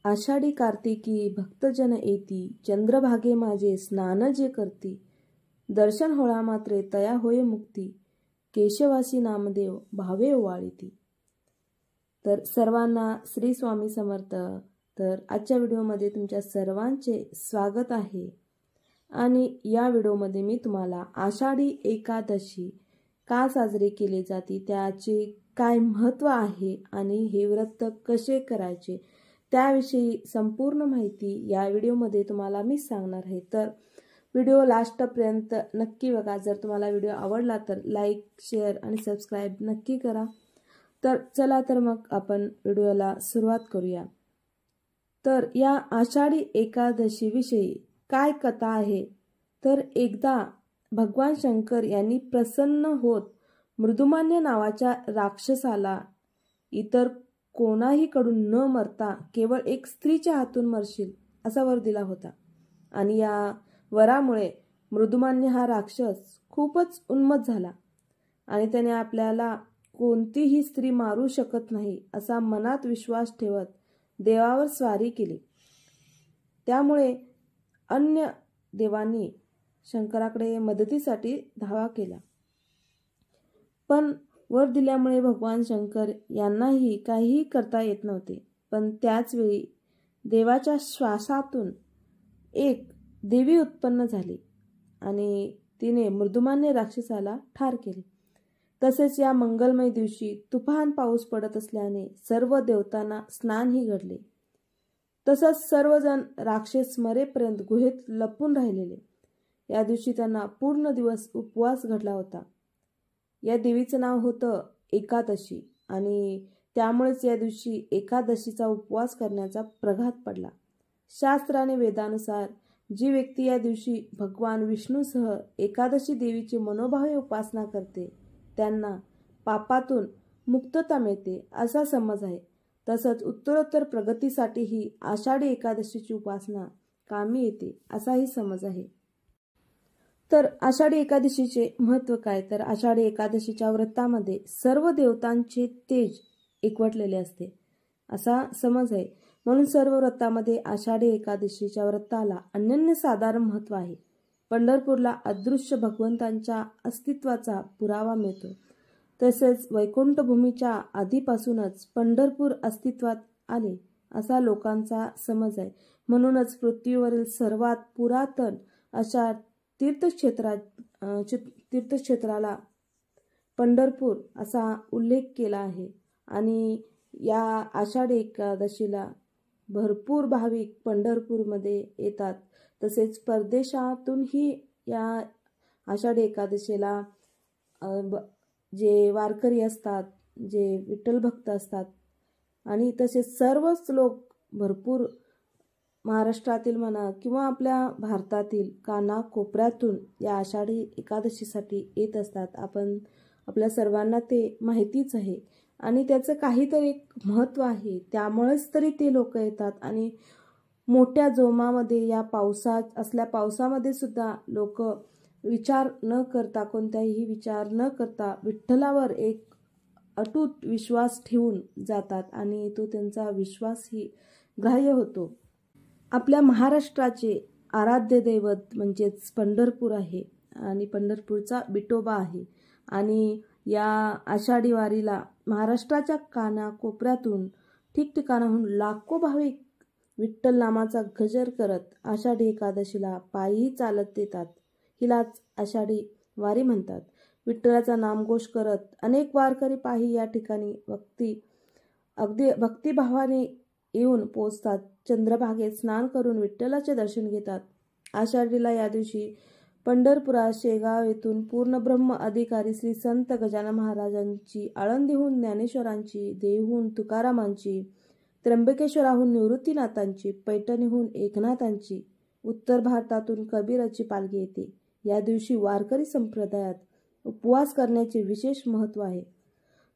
आषाढी कार्तिकी भक्तजन येती, चंद्रभागे माझे स्नान जे करती, दर्शन होळा मात्रे तया होय मुक्ती, केशवासी नामदेव भावे ओवाळीती। तर सर्वांना श्री स्वामी समर्थ। तर आजच्या व्हिडिओमध्ये तुमच्या सर्वांचे स्वागत आहे आणि या व्हिडिओमध्ये मी तुम्हाला आषाढी एकादशी का साजरी केली जाते, त्याचे काय महत्त्व आहे आणि हे व्रत कसे करायचे त्याविषयी संपूर्ण माहिती या व्हिडिओमध्ये तुम्हाला मी सांगणार आहे। तर व्हिडिओ लास्टपर्यंत नक्की बघा। जर तुम्हाला व्हिडिओ आवडला तर लाईक, शेअर आणि सबस्क्राईब नक्की करा। तर चला तर मग आपण व्हिडिओला सुरुवात करूया। तर या आषाढी एकादशी विषयी काय कथा आहे, तर एकदा भगवान शंकर यांनी प्रसन्न होत मृदुमान्य नावाच्या राक्षसाला इतर कोणाही कडून न मरता केवळ एक स्त्रीच्या हातून मरशील असा वर दिला होता। आणि या वरामुळे मृदुमान्य हा राक्षस खूपच उन्मत्त झाला आणि त्याने आपल्याला कोणतीही स्त्री मारू शकत नाही असा मनात विश्वास ठेवत देवावर स्वारी केली। त्यामुळे अन्य देवांनी शंकराकडे मदतीसाठी धावा केला, पण वर दिल्यामुळे भगवान शंकर यांनाही काहीही करता येत नव्हते। पण त्याच वेळी देवाच्या श्वासातून एक देवी उत्पन्न झाली आणि तिने मृदुमान्य राक्षसाला ठार केले। तसेच या मंगलमय दिवशी तुफान पाऊस पडत असल्याने सर्व देवतांना स्नानही घडले। तसंच सर्वजण राक्षस मरेपर्यंत गुहेत लपून राहिलेले। या दिवशी त्यांना पूर्ण दिवस उपवास घडला होता। या देवीचं नाव होतं एकादशी आणि त्यामुळेच या दिवशी एकादशीचा उपवास करण्याचा प्रघात पडला। शास्त्राने वेदानुसार जी व्यक्ती या दिवशी भगवान विष्णूसह एकादशी देवीची मनोभावे उपासना करते त्यांना पापातून मुक्तता मिळते असा समज आहे। तसंच उत्तरोत्तर प्रगतीसाठी ही आषाढी एकादशीची उपासना कामी येते असाही समज आहे। तर आषाढी एकादशीचे महत्त्व काय, तर आषाढी एकादशीच्या व्रतामध्ये सर्व देवतांचे तेज एकवटलेले असते असा समज आहे। म्हणून सर्व व्रतामध्ये आषाढी एकादशीच्या व्रताला अनन्यसाधारण महत्त्व आहे। पंढरपूरला अदृश्य भगवंतांच्या अस्तित्वाचा पुरावा मिळतो। तसेच वैकुंठ भूमीच्या आधीपासूनच पंढरपूर अस्तित्वात आले असा लोकांचा समज आहे। म्हणूनच पृथ्वीवरील सर्वात पुरातन अशा तीर्थक्षेत्राला पंढरपूर असा उल्लेख केला आहे। आणि या आषाढी एकादशीला भरपूर भाविक पंढरपूरमध्ये येतात। तसेच परदेशातूनही या आषाढी एकादशीला जे वारकरी असतात, जे विठ्ठल भक्त असतात आणि तसेच सर्वच लोक भरपूर महाराष्ट्रातील म्हणा किंवा आपल्या भारतातील कानाकोपऱ्यातून या आषाढी एकादशीसाठी येत असतात। आपल्या सर्वांना ते माहितीच आहे आणि त्याचं काहीतरी एक महत्त्व आहे, त्यामुळेच तरी ते लोक येतात। आणि मोठ्या जोमामध्ये या पावसामध्ये सुद्धा लोक विचार न करता, कोणताही विचार न करता विठ्ठलावर एक अटूट विश्वास ठेवून जातात आणि तो त्यांचा विश्वासही ग्राह्य होतो। आपल्या महाराष्ट्राचे आराध्य दैवत म्हणजेच पंढरपूर आहे आणि पंढरपूरचा विठोबा आहे। आणि या आषाढी वारीला महाराष्ट्राच्या कानाकोपऱ्यातून ठिकठिकाणाहून लाखो भाविक विठ्ठल नामाचा गजर करत आषाढी एकादशीला पायी चालत येतात। हिलाच आषाढी वारी म्हणतात। विठ्ठलाचा नामघोष करत अनेक वारकरी पायी या ठिकाणी अगदी भक्तिभावाने येऊन पोचतात। चंद्रभागेत स्नान करून विठ्ठलाचे दर्शन घेतात। आषाढीला या दिवशी पंढरपुरात शेगाव येथून पूर्णब्रह्म अधिकारी श्री संत गजानन महाराजांची, आळंदीहून ज्ञानेश्वरांची, देहूहून तुकारामांची, त्र्यंबकेश्वराहून निवृत्तीनाथांची, पैठणीहून एकनाथांची, उत्तर भारतातून कबीराची पालखी येते। या दिवशी वारकरी संप्रदायात उपवास करण्याचे विशेष महत्त्व आहे।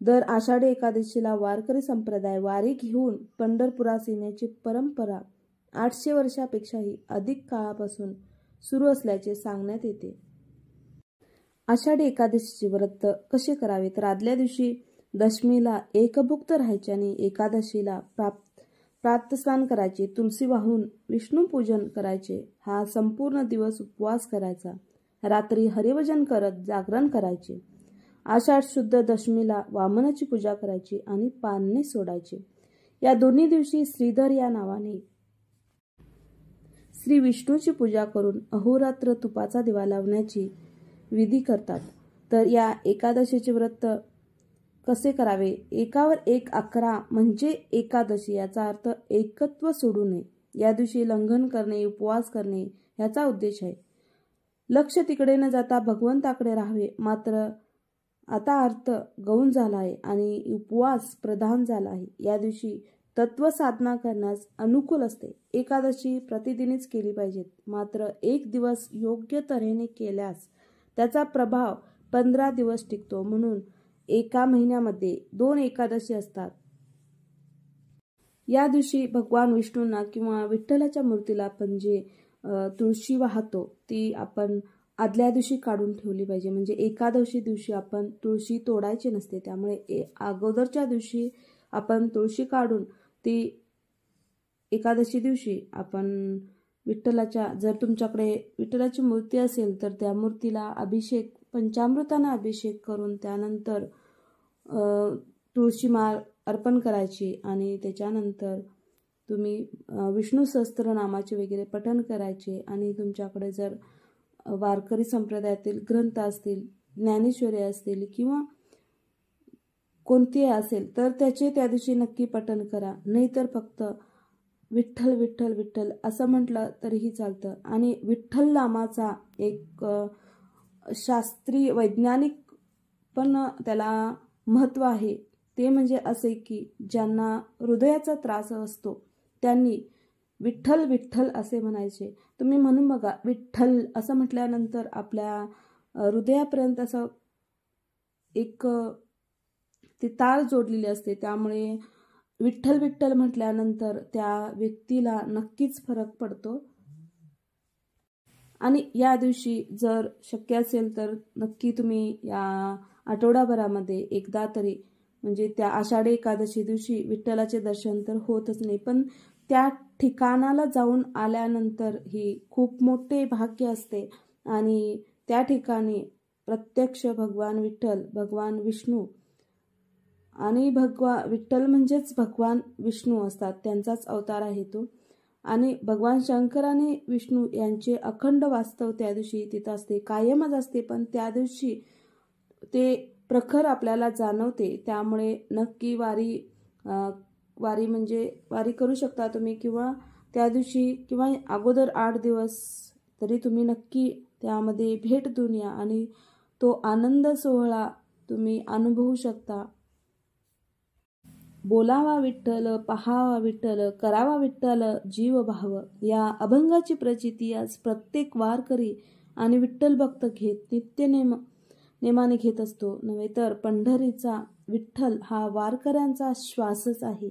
दर आषाढी एकादशीला वारकरी संप्रदाय वारी घेऊन पंढरपुरास येण्याची परंपरा 800 वर्षापेक्षाही अधिक काळापासून सुरू असल्याचे सांगण्यात येते। आषाढी एकादशीचे व्रत कसे करावे, तर आदल्या दिवशी दशमीला एकभुक्त राहायचे आणि एकादशीला प्रातस्नान करायचे, तुलसी वाहून विष्णू पूजन करायचे, हा संपूर्ण दिवस उपवास करायचा, रात्री हरिभजन करत जागरण करायचे, आषाढ शुद्ध दशमीला वामनाची पूजा करायची आणि पाळणे सोडायचे. या दोन्ही दिवशी श्रीधर या नावाने श्री विष्णूची पूजा करून अहोरात्र तुपाचा दिवा लावण्याची विधी करतात. तर या एकादशीचे व्रत कसे करावे? एकावर एक 11 म्हणजे एकादशी. याचा अर्थ एकत्व सोडू नये. या दिवशी लंघन करणे, उपवास करणे याचा उद्देश आहे. लक्ष तिकडे न जाता भगवंताकडे राहावे. मात्र आता अर्थ गौण झाला आहे आणि उपवास प्रधान झाला आहे. या दिवशी तत्व साधना करण्यास अनुकूल असते. एकादशी प्रतिदिनीच केली पाहिजेत. मात्र एक दिवस योग्य तऱ्हेने केल्यास त्याचा प्रभाव 15 दिवस टिकतो. म्हणून एका महिन्यामध्ये 2 एकादशी असतात. या दिवशी भगवान विष्णूंना किंवा विठ्ठलाच्या मूर्तीला आपण जे तुळशी वाहतो ती आपण आदल्या दिवशी काढून ठेवली पाहिजे. म्हणजे एकादशी दिवशी आपण तुळशी तोडायची नसते. त्यामुळे अगोदरच्या दिवशी आपण तुळशी काढून ती एकादशी दिवशी आपण विठ्ठलाच्या, जर तुमच्याकडे विठ्ठलाची मूर्ती असेल तर त्या मूर्तीला अभिषेक, पंचामृताने अभिषेक करून त्यानंतर तुळशी माळ अर्पण करायची आणि त्याच्यानंतर तुम्ही विष्णू सहस्त्रनामाचे वगैरे पठण करायचे. आणि तुमच्याकडे जर वारकरी संप्रदायातील ग्रंथ असतील, ज्ञानेश्वरी असतील किंवा कोणतीही असेल तर त्याचे त्या दिवशी नक्की पठण करा. नाहीतर फक्त विठ्ठल विठ्ठल विठ्ठल असं म्हटलं तरीही चालतं. आणि विठ्ठल नामाचा एक शास्त्रीय वैज्ञानिक पण त्याला महत्त्व आहे. ते म्हणजे असे की ज्यांना हृदयाचा त्रास असतो त्यांनी विठ्ठल विठ्ठल असे म्हणायचे. तुम्ही म्हणून बघा, विठ्ठल असं म्हटल्यानंतर आपल्या हृदयापर्यंत असं एक ती तार जोडलेली असते. त्यामुळे विठ्ठल विठ्ठल म्हटल्यानंतर त्या व्यक्तीला नक्कीच फरक पडतो. आणि या दिवशी जर शक्य असेल तर नक्की तुम्ही या आठवडाभरामध्ये एकदा तरी, म्हणजे त्या आषाढी एकादशी दिवशी विठ्ठलाचे दर्शन तर होतच नाही, पण त्या ठिकाणाला जाऊन आल्यानंतर ही खूप मोठे भाग्य असते. आणि त्या ठिकाणी प्रत्यक्ष भगवान विठ्ठल, भगवान विष्णू आणि विठ्ठल म्हणजेच भगवान विष्णू असतात, त्यांचाच अवतार आहे तो. आणि भगवान शंकर आणि विष्णू यांचे अखंड वास्तव त्या दिवशी तिथं असते, कायमच असते. पण त्या दिवशी ते प्रखर आपल्याला जाणवते. त्यामुळे नक्की वारी म्हणजे वारी करू शकता तुम्ही, किंवा त्या दिवशी किंवा अगोदर 8 दिवस तरी तुम्ही नक्की त्यामध्ये भेट देऊन या आणि तो आनंद सोहळा तुम्ही अनुभवू शकता. बोलावा विठ्ठल, पहावा विठ्ठल, करावा विठ्ठल जीव भाव, या अभंगाची प्रचिती आज प्रत्येक वारकरी आणि विठ्ठल भक्त नेमाने घेत असतो. नव्हे तर पंढरीचा विठ्ठल हा वारकऱ्यांचा श्वासच आहे.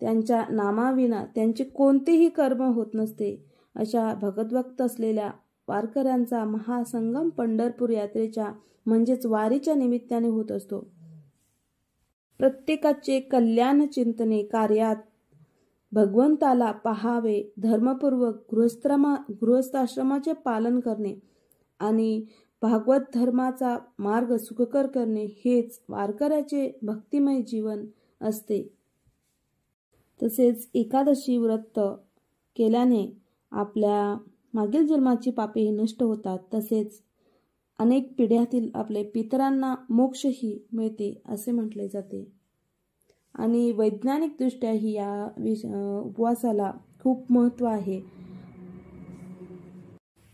त्यांच्या नामाविना त्यांचे कोणतेही कर्म होत नसते. अशा भगतभक्त असलेल्या वारकऱ्यांचा महासंगम पंढरपूर यात्रेच्या म्हणजेच वारीच्या निमित्ताने होत असतो. प्रत्येकाचे कल्याण चिंतने कार्यात भगवंताला पहावे, धर्मपूर्वक गृहस्थाश्रमाचे पालन करणे आणि भागवत धर्माचा मार्ग सुखकर करणे हेच वारकऱ्याचे भक्तिमय जीवन असते. तसेच एकादशी व्रत केल्याने आपल्या मागील जन्माची पापेही नष्ट होतात. तसेच अनेक पिढ्यातील आपले पितरांना मोक्षही मिळते असे म्हटले जाते. आणि वैज्ञानिकदृष्ट्याही या उपवासाला खूप महत्त्व आहे.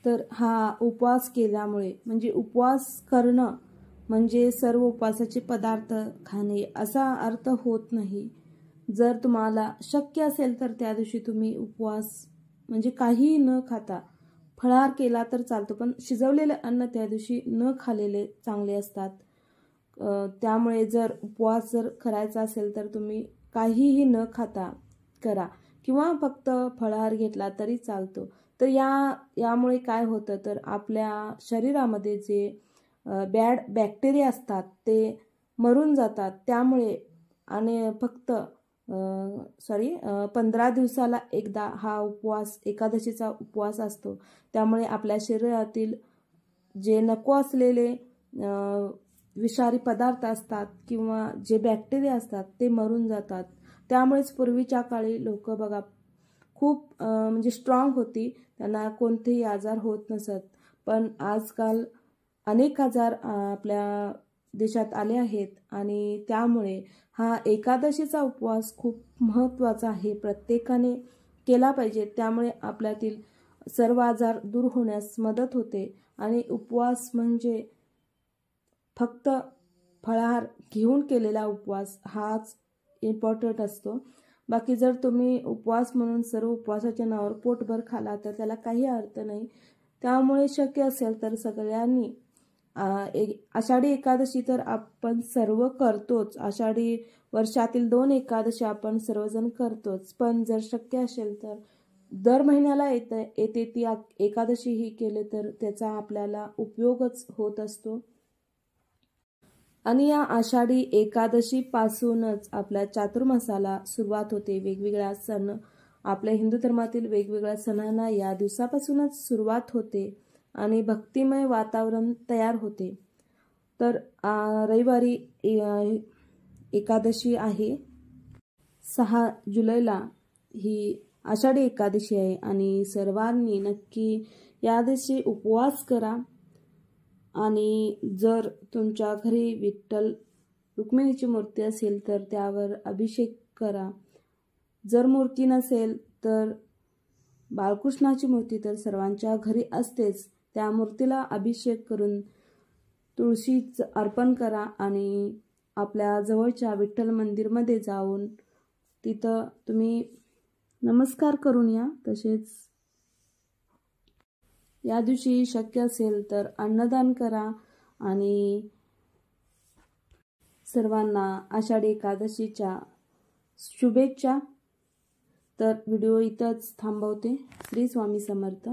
तर हा उपवास केल्यामुळे, म्हणजे उपवास करणं म्हणजे सर्व उपवासाचे पदार्थ खाणे असा अर्थ होत नाही. जर तुम्हाला शक्य असेल तर त्या दिवशी तुम्ही उपवास म्हणजे काहीही न खाता फळाहार केला तर चालतो, पण शिजवलेले अन्न त्या दिवशी न खाल्लेले चांगले असतात. त्यामुळे जर उपवास जर करायचा असेल तर तुम्ही काहीही न खाता करा किंवा फक्त फळाहार घेतला तरी चालतो. तर यामुळे काय होतं तर आपल्या शरीरामध्ये जे बॅक्टेरिया असतात ते मरून जातात. त्यामुळे आणि फक्त 15 दिवसाला एकदा हा उपवास, एकादशीचा उपवास असतो. त्यामुळे आपल्या शरीरातील जे नको असलेले विषारी पदार्थ असतात किंवा जे बॅक्टेरिया असतात ते मरून जातात. त्यामुळेच पूर्वीच्या काळी लोक बघा खूप म्हणजे स्ट्रॉंग होती, त्यांना कोणतेही आजार होत नसत. पण आजकाल अनेक आजार आपल्या देशात आले आहेत आणि त्यामुळे हा एकादशीचा उपवास खूप महत्त्वाचा आहे, प्रत्येकाने केला पाहिजे. त्यामुळे आपल्यातील सर्व आजार दूर होण्यास मदत होते. आणि उपवास म्हणजे फक्त फळाहार घेऊन केलेला उपवास हाच इम्पॉर्टंट असतो. बाकी जर तुम्ही उपवास म्हणून सर्व उपवासाच्या नावावर पोटभर खाला तर त्याला काही अर्थ नाही. त्यामुळे शक्य असेल तर सगळ्यांनी आषाढी एकादशी तर आपण सर्व करतोच, आषाढी वर्षातील 2 एकादशी आपण सर्वजण करतोच. पण जर शक्य असेल तर दर महिन्याला येते ती एकादशी ही केले तर त्याचा आपल्याला उपयोगच होत असतो. आणि या आषाढी एकादशी पासूनच आपल्या चातुर्मासाला सुरुवात होते. वेगवेगळ्या सण, आपल्या हिंदू धर्मातील वेगवेगळ्या सणांना या दिवसापासूनच सुरुवात होते आणि भक्तिमय वातावरण तयार होते. तर रविवारी एकादशी आहे, 6 जुलैला ही आषाढी एकादशी आहे आणि सर्वांनी नक्की या दिवशी उपवास करा. आणि जर तुमच्या घरी विठ्ठल रुक्मिणीची मूर्ती असेल तर त्यावर अभिषेक करा. जर मूर्ती नसेल तर बाळकृष्णाची मूर्ती तर सर्वांच्या घरी असतेच, त्या मूर्तीला अभिषेक करून तुळशीचं अर्पण करा आणि आपल्या जवळच्या विठ्ठल मंदिरमध्ये जाऊन तिथं तुम्ही नमस्कार करून या. तसेच या दिवशी शक्य असेल तर अन्नदान करा आणि सर्वांना आषाढी एकादशीच्या शुभेच्छा. तर व्हिडिओ इथंच थांबवते. श्री स्वामी समर्थ.